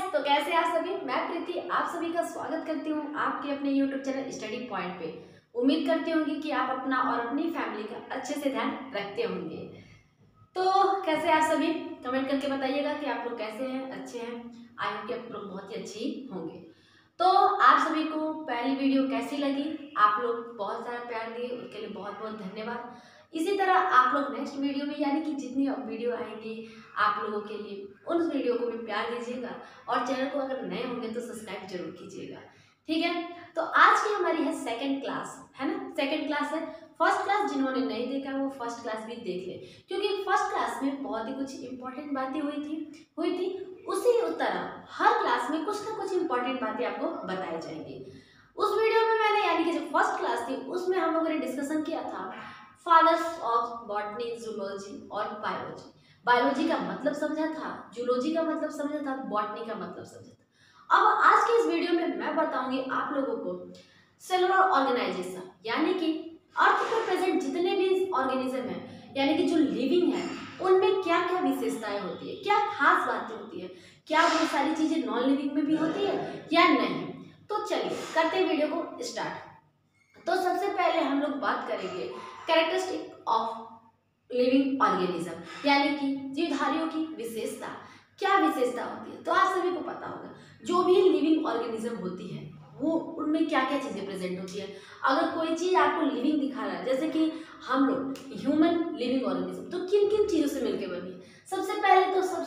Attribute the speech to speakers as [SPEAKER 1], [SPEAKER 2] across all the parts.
[SPEAKER 1] तो कैसे आप सभी। मैं प्रीति आप सभी का स्वागत करती हूँ आपके अपने YouTube चैनल स्टडी पॉइंट पे। उम्मीद करती होंगी कि आप अपना और अपनी फैमिली का अच्छे से ध्यान रखते होंगे। तो कैसे आप सभी, कमेंट करके बताइएगा कि आप लोग कैसे हैं, अच्छे हैं। आई होप कि आप लोग बहुत ही अच्छी होंगे। तो आप सभी को पहली वीडियो कैसी लगी, आप लोग बहुत सारा प्यार दिए, उसके लिए बहुत बहुत धन्यवाद। इसी तरह आप लोग नेक्स्ट वीडियो में यानी कि जितनी वीडियो आएंगी आप लोगों के लिए उन वीडियो को भी प्यार दीजिएगा और चैनल को अगर नए होंगे तो सब्सक्राइब जरूर कीजिएगा, ठीक है। तो आज की हमारी है सेकंड क्लास, है ना, सेकंड क्लास है। फर्स्ट क्लास जिन्होंने नहीं देखा वो फर्स्ट क्लास भी देख ले, क्योंकि फर्स्ट क्लास में बहुत ही कुछ इंपॉर्टेंट बातें हुई थी। उसी तरह हर क्लास में कुछ ना कुछ इंपॉर्टेंट बातें आपको बताई जाएंगी। उस वीडियो में मैंने यानी कि जो फर्स्ट क्लास थी उसमें हम लोगों ने डिस्कशन किया था फादर्स ऑफ बॉटनी, जूलॉजी और बायोलॉजी। बायोलॉजी का मतलब समझा था, जूलॉजी का मतलब समझा था, बॉटनी का मतलब समझा था। अब आज के इस वीडियो में मैं बताऊंगी आप लोगों को सेलुलर ऑर्गेनाइजेशन, यानी कि अर्थ पर प्रेजेंट जितने भी ऑर्गेनिज्म हैं यानी कि जो लिविंग है उनमें क्या क्या विशेषताएं होती है, क्या खास बातें होती है, क्या वो सारी चीजें नॉन लिविंग में भी होती है या नहीं। तो चलिए करते हैं वीडियो को स्टार्ट। तो सबसे पहले हम लोग बात करेंगे कैरेक्टरिस्टिक ऑफ लिविंग ऑर्गेनिज्म, यानी कि जीवधारियों की विशेषता। क्या विशेषता होती है तो आप सभी को पता होगा जो भी लिविंग ऑर्गेनिज्म होती है वो उनमें क्या क्या चीजें प्रेजेंट होती है। अगर कोई चीज आपको लिविंग दिखा रहा है, जैसे कि हम लोग ह्यूमन लिविंग ऑर्गेनिज्म, तो किन किन चीजों से मिलकर बनी है। सबसे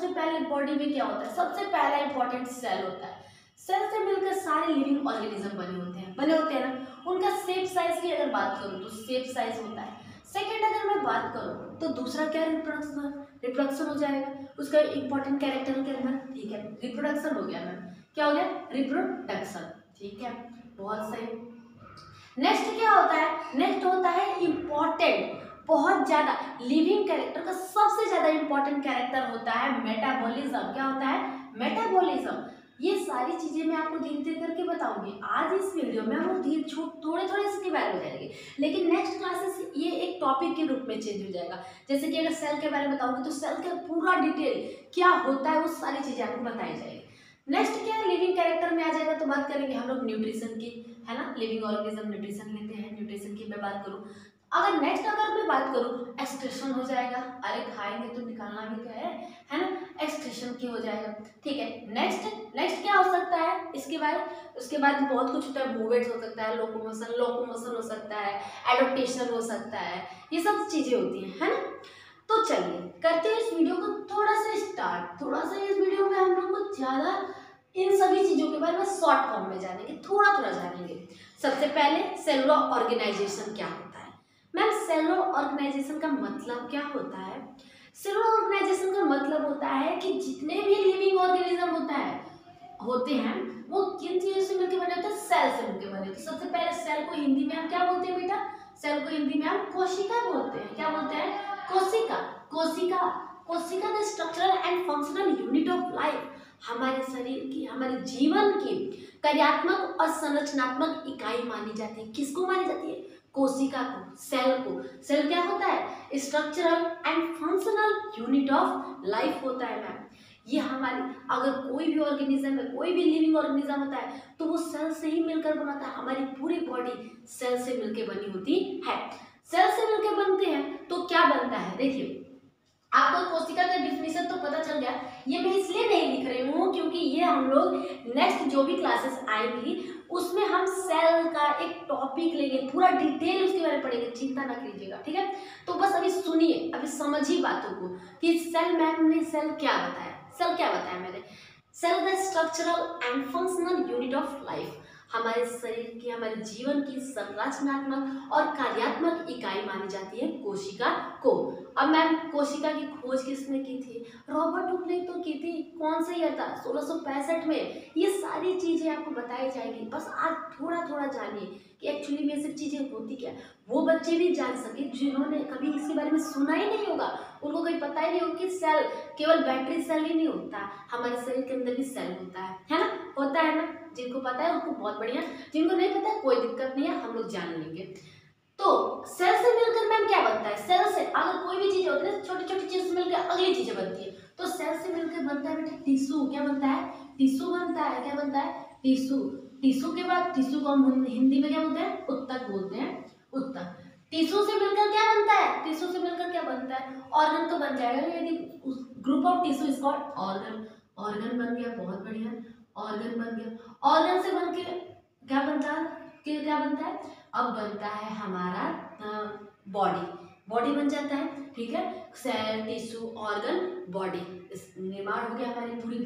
[SPEAKER 1] पहले बॉडी में क्या होता है, सबसे पहला इंपॉर्टेंट सेल होता है। सेल से मिलकर सारे लिविंग ऑर्गेनिज्म बने होते हैं ना। उनका शेप साइज की अगर बात करूँ तो शेप साइज होता है। सेकेंड अगर मैं बात करूँ तो दूसरा क्या, रिप्रोडक्शन हो जाएगा, उसका इंपॉर्टेंट कैरेक्टर के अंदर, ठीक है। रिप्रोडक्शन हो गया मैम, क्या हो गया, रिप्रोडक्शन, ठीक है, बहुत सही। नेक्स्ट क्या होता है, नेक्स्ट होता है इंपॉर्टेंट, बहुत ज्यादा लिविंग कैरेक्टर का सबसे ज्यादा इंपॉर्टेंट कैरेक्टर होता है मेटाबॉलिज्म। क्या होता है, मेटाबॉलिज्म। ये सारी चीजें मैं आपको धीरे धीरे करके बताऊंगी आज इस वीडियो में, वो थोड़े थोड़े इसके बारे में जाएंगे, लेकिन नेक्स्ट क्लासेस ये एक टॉपिक के रूप में चेंज हो जाएगा। जैसे कि अगर सेल के बारे में बताऊंगी तो सेल का पूरा डिटेल क्या होता है वो सारी चीजें आपको बताई जाएगी। नेक्स्ट क्या है, लिविंग कैरेक्टर में आ जाएगा तो बात करेंगे हम लोग न्यूट्रिशन की, है ना। लिविंग ऑर्गेनिज्म न्यूट्रिशन लेते हैं, न्यूट्रिशन की मैं बात करूँ। अगर मैं बात करूँ एक्सक्रीशन हो जाएगा, अरे खाएंगे तो निकालना भी तो है ना, एक्सक्रीशन की हो जाएगा, ठीक है। नेक्स्ट क्या हो सकता है इसके बाद, उसके बाद बहुत कुछ होता है, मूवमेंट्स हो सकता है, लोकोमोशन हो सकता है, एडोप्टेशन हो सकता है, ये सब चीजें होती हैं, है ना। तो चलिए करते हैं इस वीडियो को थोड़ा सा स्टार्ट। थोड़ा सा इस वीडियो में हम लोग को ज्यादा इन सभी चीजों के बारे में शॉर्ट फॉर्म में जानेंगे, थोड़ा थोड़ा जानेंगे। सबसे पहले सेलुलर ऑर्गेनाइजेशन क्या होता है। मैम सेलुलर ऑर्गेनाइजेशन का मतलब क्या होता है। सेलुलर ऑर्गेनाइजेशन का मतलब होता है कि जितने भी लिविंग ऑर्गेनिज्म होते हैं वो किन चीजों से मिलकर बने होते हैं, सेल से मिलकर बने होते हैं। सबसे पहले सेल को हिंदी में हम क्या बोलते हैं बेटा, सेल को हिंदी में हम कोशिका बोलते हैं। क्या बोलते हैं, कोशिका। कोशिका the structural and functional unit of life, हमारे शरीर की, हमारे जीवन की कार्यात्मक और संरचनात्मक इकाई मानी जाती है। किसको मानी जाती है, कोशिका को, सेल को। सेल क्या होता है, structural and functional unit of life होता है मैम। ये हमारी, अगर कोई भी ऑर्गेनिज्म है, कोई भी लिविंग ऑर्गेनिज्म होता है तो वो सेल से ही मिलकर बनाता है। हमारी पूरी बॉडी सेल से मिलकर बनी होती है। सेल से मिलकर बनते हैं तो क्या बनता है, देखिए आपको कोशिका का डिफिनीशन तो पता चल गया। ये मैं इसलिए नहीं लिख रही हूँ क्योंकि ये हम लोग नेक्स्ट जो भी क्लासेस आएंगी उसमें हम सेल का एक टॉपिक लेंगे, पूरा डिटेल उसके बारे में पढ़ेंगे, चिंता ना कीजिएगा, ठीक है। तो बस अभी सुनिए, अभी समझिए बातों को कि सेल, मैम ने सेल क्या बताया, सेल क्या बताया मैंने, cell the structural and functional unit of life, हमारे शरीर की, हमारे जीवन की संरचनात्मक और कार्यात्मक इकाई मानी जाती है कोशिका को। अब मैम कोशिका की खोज किसने की थी, रॉबर्ट हुक ने तो की थी। कौन सा ईयर था, 1665 में। ये सारी चीजें आपको बताई जाएगी, बस आज थोड़ा थोड़ा जानिए कि एक्चुअली में ये सब चीजें होती क्या, वो बच्चे भी जान सके जिन्होंने कभी इसके बारे में सुना ही नहीं होगा, उनको कहीं पता ही नहीं होगा कि सेल केवल बैटरी सेल ही नहीं होता, हमारे शरीर के अंदर भी सेल होता है ना, होता है ना। जिनको पता है उनको बहुत बढ़िया, जिनको नहीं पता है कोई दिक्कत नहीं है, हम लोग जान लेंगे। तो सेल से मिलकर मैम क्या बनता है, सेल से अगर कोई भी चीज होती है छोटी छोटी चीज से मिलकर अगली चीजें बनती है, तो सेल से मिलकर बनता है बेटा टिश्यू। क्या बनता है, टिश्यू बनता है। क्या बनता है? टिश्यू। टिश्यू के बाद टिश्यू को हम हिंदी में क्या बोलते हैं? उत्तक बोलते हैं, उत्तक। टिश्यू से मिलकर क्या बनता है? टिश्यू से मिलकर क्या बनता है? ऑर्गन तो बन जाएगा। यदि group of tissue is called organ. Organ बन गया, बहुत बढ़िया, ऑर्गन बन गया। ऑर्गन से बन के क्या बनता है? क्या बनता है? अब बनता है हमारा बॉडी। बॉडी बन जाता है, ठीक है। सेल, टिश्यू, ऑर्गन, बॉडी, इस निर्माण हो गया हमारी पूरी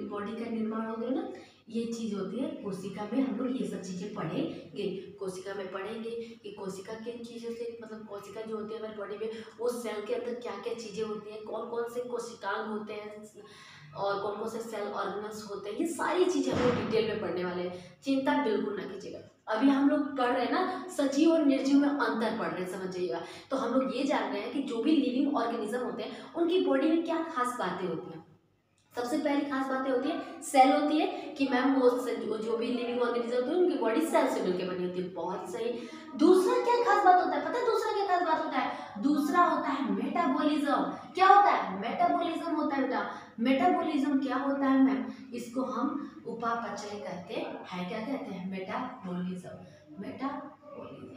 [SPEAKER 1] बॉडी का निर्माण हो गया ना। ये चीज होती है कोशिका में। हम लोग ये सब चीजें पढ़ेंगे, कोशिका में पढ़ेंगे कि कोशिका किन चीजों से, मतलब कोशिका जो होती है हमारी बॉडी में, वो सेल के अंदर क्या क्या चीजें होती हैं, कौन कौन से कोशिकांग होते हैं और कौन कौन से सेल ऑर्गेनल्स होते हैं, ये सारी चीजें हम लोग डिटेल में पढ़ने वाले हैं। चिंता बिल्कुल ना कीजिएगा। अभी हम लोग पढ़ रहे हैं ना, सजीव और निर्जीव में अंतर पढ़ रहे हैं, समझिएगा। तो हम लोग ये जान रहे हैं कि जो भी लिविंग ऑर्गेनिज्म होते हैं उनकी बॉडी में क्या खास बातें होती हैं। सबसे पहली खास बातें होती है सेल होती है कि मैम वो जो भी लिविंग ऑर्गेनिज्म होते हैं उनकी बॉडी सेल से मिलकर बनी होती है। बहुत सही। दूसरा क्या खास बात होता है? पता है दूसरा क्या खास बात होता है? दूसरा होता है मेटाबॉलिज्म। क्या होता है? मेटाबॉलिज्म होता है बेटा। मेटाबॉलिज्म क्या होता है मैम? इसको हम उपापचय कहते हैं। क्या कहते हैं? मेटाबॉलिज्म। मेटाबॉलिज्म,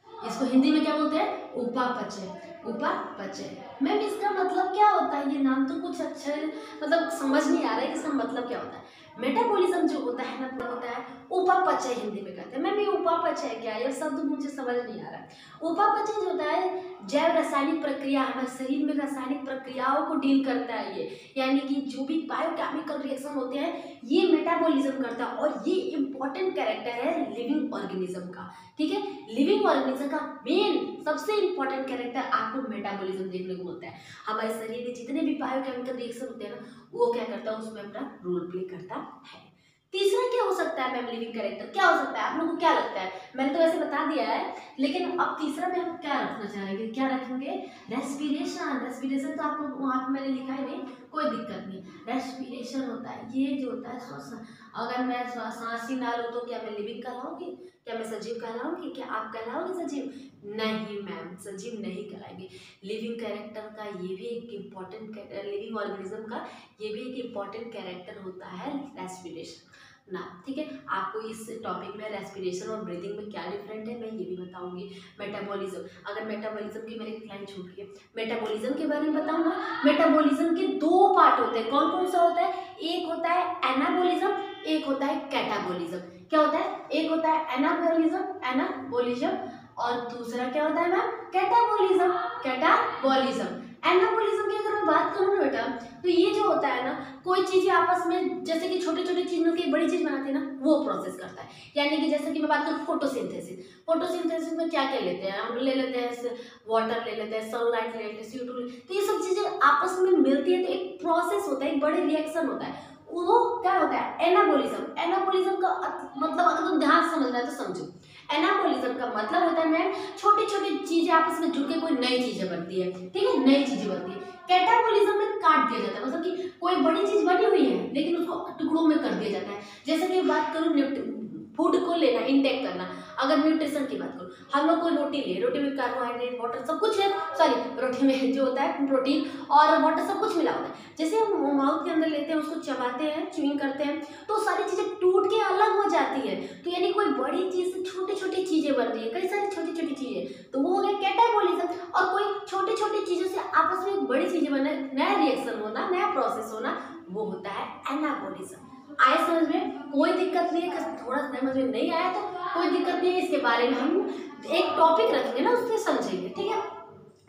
[SPEAKER 1] इसको हिंदी में क्या बोलते हैं? उपापचय। उपापचय। मैम इसका मतलब क्या होता है? ये नाम तो कुछ अच्छा मतलब समझ नहीं आ रहा है कि इसका मतलब क्या होता है। मेटाबॉलिज्म जो होता है ना, वो होता है उपापचय, हिंदी में कहते हैं। मैम ये उपापचय क्या है? ये शब्द मुझे समझ नहीं आ रहा है। उपापचय जो होता है जैव रासायनिक प्रक्रिया, हमारे शरीर में रासायनिक प्रक्रियाओं को डील करता है ये, यानी कि जो भी बायोकेमिकल रिएक्शन होते हैं ये मेटाबॉलिज्म करता है। और ये इंपॉर्टेंट कैरेक्टर है लिविंग ऑर्गेनिज्म का, ठीक है। लिविंग ऑर्गेनिज्म का मेन सबसे इंपॉर्टेंट कैरेक्टर आपको मेटाबॉलिज्म देखने को मिलता है। हमारे शरीर में जितने भी बायोकेमिकल रिएक्शन होते हैं ना, वो क्या करता है? उसमें अपना रोल प्ले करता है। तीसरा क्या हो सकता है मैम? लिविंग कैरेक्टर क्या हो सकता है? आप लोगों को क्या लगता है? मैंने तो वैसे बता दिया है, लेकिन अब तीसरा में हम क्या रखना चाहेंगे? क्या रखेंगे? रेस्पिरेशन। रेस्पिरेशन तो आप लोग वहाँ पे मैंने लिखा है नहीं, कोई दिक्कत नहीं। रेस्पिरेशन होता है, ये जो होता है श्वसन। अगर मैं सांस ही ना लूँ तो क्या मैं लिविंग कहलाऊंगी? क्या मैं सजीव कहलाऊंगी? क्या आप कहलाओगे सजीव? नहीं मैम, सजीव नहीं कहलाएंगे। लिविंग कैरेक्टर का ये भी एक इम्पॉर्टेंट, लिविंग ऑर्गेनिज्म का ये भी एक इम्पॉर्टेंट कैरेक्टर होता है रेस्पिरेशन ना, ठीक है। आपको इस टॉपिक में रेस्पिरेशन और ब्रीदिंग में क्या डिफरेंट है मैं ये भी बताऊंगी। मेटाबॉलिज्म, अगर मेटाबॉलिज्म की मेरी लाइन छूट गई, मेटाबॉलिज्म के बारे में बताऊँ ना। मेटाबॉलिज्म के दो पार्ट होते हैं। कौन कौन सा होता है? एक होता है एनाबॉलिज्म, एक होता है कैटाबॉलिज्म। क्या होता है? एक होता है एनाबॉलिज्म और दूसरा क्या होता है मैम? कैटाबॉलिज्म। कैटाबॉलिज्म। एनाबॉलिज्म की अगर मैं बात करूँ ना बेटा, तो ये जो होता है ना, कोई चीजें आपस में जैसे कि छोटे छोटे चीज मिलकर बड़ी चीज बनाती है ना, वो प्रोसेस करता है। यानी कि जैसे कि मैं बात करूँ फोटोसिंथेसिस। फोटोसिंथेसिस में क्या क्या लेते हैं हम? ले लेते हैं वाटर, ले लेते हैं सनलाइट, ले लेते हैं CO2। तो ये सब चीजें आपस में मिलती है तो एक प्रोसेस होता है, एक बड़े रिएक्शन होता है, वो क्या होता है? एनाबॉलिज्म। एनाबॉलिज्म का मतलब अगर तुम ध्यान से समझना है तो समझो। एनाबॉलिज्म का मतलब होता है मैम छोटी छोटी चीजें आपस में जुड़ के कोई नई चीजें बनती है, ठीक है, नई चीजें बनती है। कैटाबॉलिज्म में काट दिया जाता है, मतलब कि कोई बड़ी चीज बनी हुई है लेकिन उसको टुकड़ों में कर दिया जाता है। जैसे कि बात करूँ फूड को लेना, इंटेक करना, अगर न्यूट्रिशन की बात करूँ, हम लोग कोई रोटी ले, रोटी में कार्बोहाइड्रेट, वाटर सब कुछ है, सॉरी रोटी में जो होता है प्रोटीन और वाटर सब कुछ मिला होता है। जैसे हम माउथ के अंदर लेते हैं, उसको चबाते हैं, च्यूइंग करते हैं, तो सारी चीजें टूट के अलग हो जाती है। तो यानी कोई बड़ी चीज से छोटी छोटी चीजें बन रही है, कई सारी छोटी छोटी चीजें, तो वो हो गया कैटाबॉलिज्म। और कोई छोटी छोटी चीजों से आपस में बड़ी चीजें बनना, नया रिएक्शन होना, नया प्रोसेस होना, वो होता है एनाबॉलिज्म। आए समझ में? कोई दिक्कत नहीं है। थोड़ा समझ में नहीं आया तो कोई दिक्कत नहीं है, इसके बारे में हम एक टॉपिक रखेंगे ना, उससे समझेंगे, ठीक है।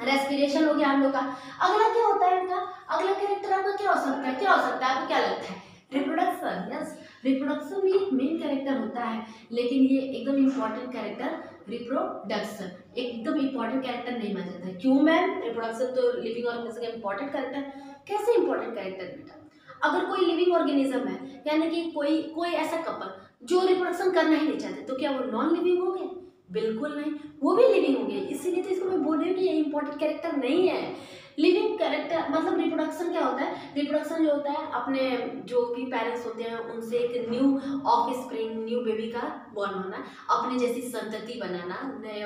[SPEAKER 1] रेस्पिरेशन हो गया हम लोग का। अगला क्या होता है बेटा? अगला कैरेक्टर आपका क्या हो सकता है? क्या हो सकता है? आपको क्या लगता है? रिप्रोडक्शन। यस, रिप्रोडक्शन भी एक मेन कैरेक्टर होता है, लेकिन ये एकदम इम्पॉर्टेंट कैरेक्टर, रिप्रोडक्शन एकदम इम्पॉर्टेंट कैरेक्टर नहीं माना जाता है। क्यों मैम? रिप्रोडक्शन तो लिविंग ऑर्गेनिज्म का इम्पॉर्टेंट कैरेक्टर। कैसे इंपॉर्टेंट कैरेक्टर बेटा? अगर कोई लिविंग ऑर्गेनिज्म है, यानी कि कोई ऐसा कपल जो रिप्रोडक्शन करना ही नहीं चाहते, तो क्या वो नॉन लिविंग हो गए? बिल्कुल नहीं, वो भी लिविंग हो गए। इसीलिए तो इसको मैं बोल रही हूँ कि ये इंपॉर्टेंट कैरेक्टर नहीं है। लिविंग कैरेक्टर मतलब रिप्रोडक्शन क्या होता है? रिप्रोडक्शन जो होता है अपने जो भी पेरेंट्स होते हैं उनसे एक new of spring, new baby का बॉर्न होना, अपने जैसी संतति बनाना, नए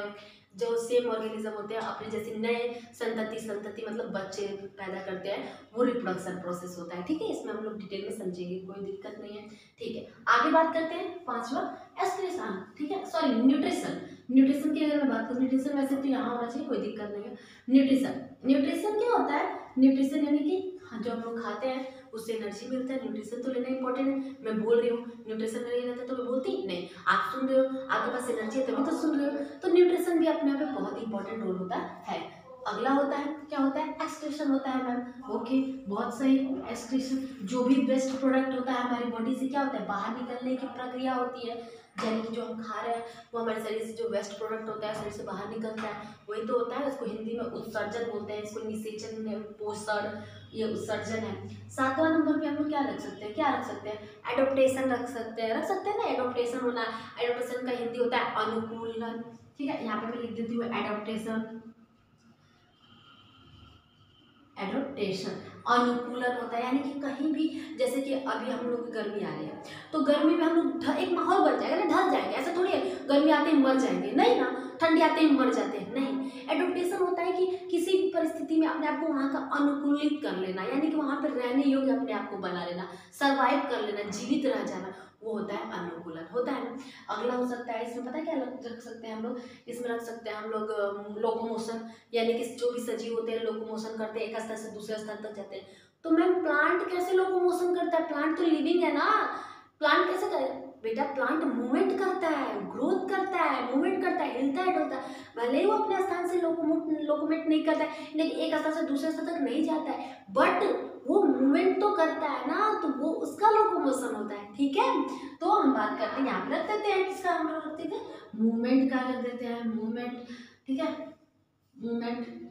[SPEAKER 1] जो सेम ऑर्गेनिज्म होते हैं अपने जैसे नए संतति मतलब बच्चे पैदा करते हैं, वो रिप्रोडक्शन प्रोसेस होता है। ठीक है, इसमें हम लोग डिटेल में समझेंगे, कोई दिक्कत नहीं है। ठीक है, आगे बात करते हैं पांचवा एक्सक्रीशन। ठीक है, सॉरी न्यूट्रिशन। न्यूट्रिशन की अगर मैं बात करूँ, न्यूट्रिशन वैसे तो यहाँ होना चाहिए, कोई दिक्कत नहीं है। न्यूट्रिशन, न्यूट्रिशन क्या होता है? न्यूट्रिशन यानी कि जो हम लोग खाते हैं उससे एनर्जी मिलता है। न्यूट्रिशन तो लेना इंपॉर्टेंट है, मैं बोल रही हूँ। न्यूट्रिशन नहीं रहता तो मैं बोलती नहीं। आप सुन रहे हो, आपके पास एनर्जी है तभी तो सुन रहे हो। तो न्यूट्रिशन भी अपने आप में बहुत इंपॉर्टेंट रोल होता है। अगला होता है, क्या होता है? एक्सक्रीशन होता है मैम। ओके, बहुत सही। एक्सक्रीशन जो भी वेस्ट प्रोडक्ट होता है हमारी बॉडी से क्या होता है, बाहर निकलने की प्रक्रिया होती है। यानी कि जो हम खा रहे हैं वो हमारे शरीर से जो वेस्ट प्रोडक्ट होता है शरीर से बाहर निकलता है, वही तो होता है। उसको हिंदी में उत्सर्जन बोलते हैं, इसको निषेचन, पोषण, ये उत्सर्जन है। सातवां नंबर पे हम लोग क्या रख सकते हैं, क्या रख सकते हैं? एडोप्टेशन रख सकते हैं, रख सकते हैं ना। एडोप्टेशन होना, एडोप्टेशन का हिंदी होता है अनुकूलन। ठीक है, यहाँ पे मैं लिख देती हूँ एडोप्टेशन। एडोप्टेशन अनुकूलन होता है, यानी कि कहीं भी, जैसे कि अभी हम लोग गर्मी आ रही है तो गर्मी में हम लोग एक माहौल बन जाएगा ना, ढल जाएंगे। ऐसा थोड़ी है गर्मी आते ही मर जाएंगे, नहीं ना। ठंडी आते ही मर जाते हैं, नहीं। एडोप्टेशन होता है कि किसी भी परिस्थिति में अपने आप को वहाँ का अनुकूलित कर लेना, यानी कि वहाँ पर रहने योग्य अपने आप को बना लेना, सर्वाइव कर लेना, जीवित रह जाना, वो होता है अनुकूलन। होता है ना। अगला हो सकता है, इसमें पता है क्या रख सकते हैं हम लोग? इसमें रख सकते हैं हम लोग लोकोमोशन, यानी कि जो भी सजीव होते हैं लोकोमोशन करते हैं, एक स्तर से दूसरे स्तर तक जाते हैं। तो मैम प्लांट कैसे लोकोमोशन करता है? प्लांट तो लिविंग है ना, प्लांट कैसे करे बेटा? प्लांट मूवमेंट करता है, ग्रोथ करता है, मूवमेंट करता है, हिलता है डुलता है। भले ही वो अपने स्थान से लोकोमेट नहीं करता है, लेकिन एक स्तर से दूसरे स्तर तक नहीं जाता है, बट वो मूवमेंट तो करता है ना, तो वो उसका लोकोमोशन होता है। ठीक है, तो हम बात करते हैं, यहाँ पे रख देते हैं किसका, हम लोग रखते थे मूवमेंट का, रख देते हैं मूवमेंट। ठीक है, मूवमेंट।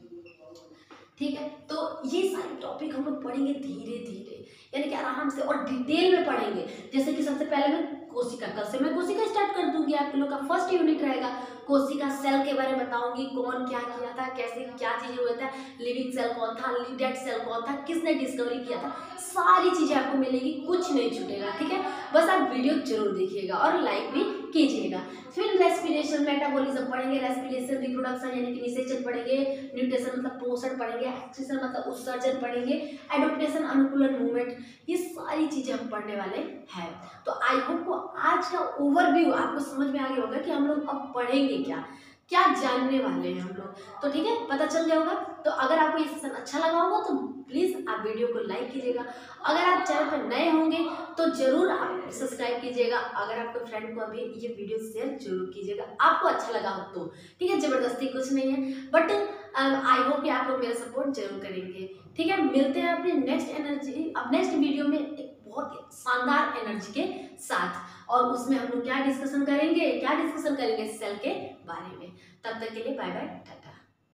[SPEAKER 1] ठीक है, तो ये सारे टॉपिक हम लोग पढ़ेंगे धीरे धीरे, यानी कि आराम से और डिटेल में पढ़ेंगे। जैसे कि सबसे पहले मैं कोशिका, कल से मैं कोशिका स्टार्ट कर दूंगी। आप लोग का फर्स्ट यूनिट रहेगा कोशिका सेल के बारे में बताऊंगी, कौन क्या किया था, कैसे क्या चीजें हुआ था, लिविंग सेल कौन था, डेड सेल कौन था, किसने डिस्कवरी किया था, सारी चीजें आपको मिलेगी, कुछ नहीं छूटेगा। ठीक है, बस आप वीडियो जरूर देखिएगा और लाइक भी कीजिएगा। फिर रेस्पिरेशन मेटाबॉलिज्म पढ़ेंगे, रेस्पिरेशन रिप्रोडक्शन यानी कि निषेचन पढ़ेंगे, न्यूट्रिशन मतलब पोषण पढ़ेंगे, एक्सक्रीशन मतलब उत्सर्जन पढ़ेंगे, एडोप्टेशन अनुकूलन मूवमेंट, ये सारी चीजें हम पढ़ने वाले हैं। तो आई होप को आज का ओवरव्यू आपको समझ में आ गया होगा कि हम लोग अब पढ़ेंगे क्या, क्या जानने वाले हैं हम लोग। तो ठीक है, पता चल गया होगा। तो अगर आपको ये सेशन अच्छा लगा होगा तो प्लीज़ आप वीडियो को लाइक कीजिएगा। अगर आप चैनल पर नए होंगे तो जरूर आप सब्सक्राइब कीजिएगा। अगर आपके फ्रेंड को अभी ये वीडियो शेयर जरूर कीजिएगा, आपको अच्छा लगा हो तो। ठीक है, ज़बरदस्ती कुछ नहीं है, बट आई होप कि आप लोग मेरा सपोर्ट जरूर करेंगे। ठीक है, मिलते हैं अपने नेक्स्ट वीडियो में एक बहुत शानदार एनर्जी के साथ, और उसमें हम लोग क्या डिस्कशन करेंगे सेल के बारे में। तब तक के लिए बाय बाय, टाटा।